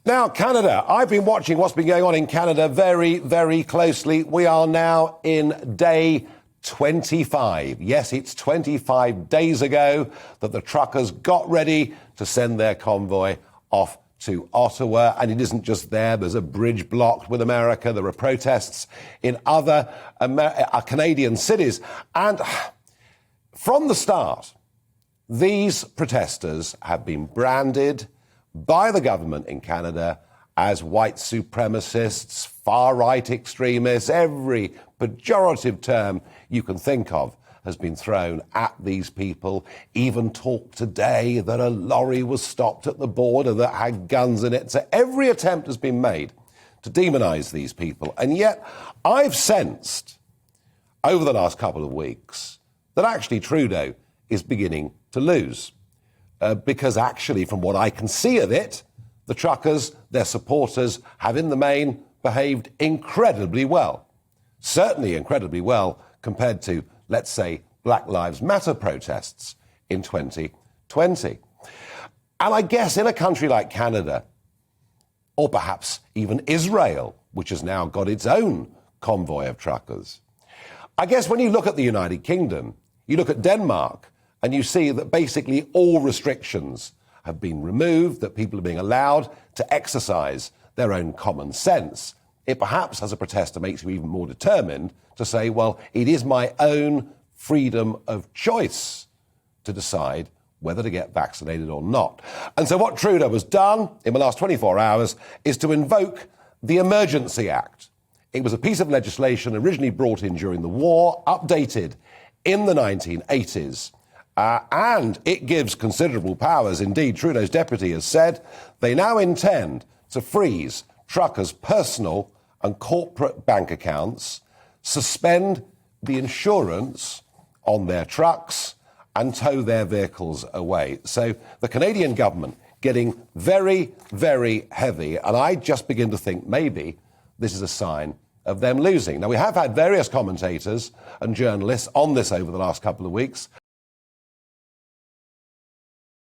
Now, Canada. I've been watching what's been going on in Canada very, very closely. We are now in day 25. Yes, it's 25 days ago that the truckers got ready to send their convoy off to Ottawa. And it isn't just there. There's a bridge blocked with America. There are protests in other Canadian cities. And from the start, these protesters have been branded by the government in Canada as white supremacists, far-right extremists. Every pejorative term you can think of has been thrown at these people. Even talk today that a lorry was stopped at the border that had guns in it. So every attempt has been made to demonise these people. And yet I've sensed over the last couple of weeks that actually Trudeau is beginning to lose. Because actually, from what I can see of it, the truckers, their supporters, have in the main behaved incredibly well. Certainly incredibly well compared to, let's say, Black Lives Matter protests in 2020. And I guess in a country like Canada, or perhaps even Israel, which has now got its own convoy of truckers, I guess when you look at the United Kingdom, you look at Denmark, and you see that basically all restrictions have been removed, that people are being allowed to exercise their own common sense. It perhaps, as a protester, makes you even more determined to say, well, it is my own freedom of choice to decide whether to get vaccinated or not. And so what Trudeau has done in the last 24 hours is to invoke the Emergency Act. It was a piece of legislation originally brought in during the war, updated in the 1980s, and it gives considerable powers. Indeed, Trudeau's deputy has said they now intend to freeze truckers' personal and corporate bank accounts, suspend the insurance on their trucks, and tow their vehicles away. So the Canadian government getting very, very heavy, and I just begin to think maybe this is a sign of them losing. Now, we have had various commentators and journalists on this over the last couple of weeks.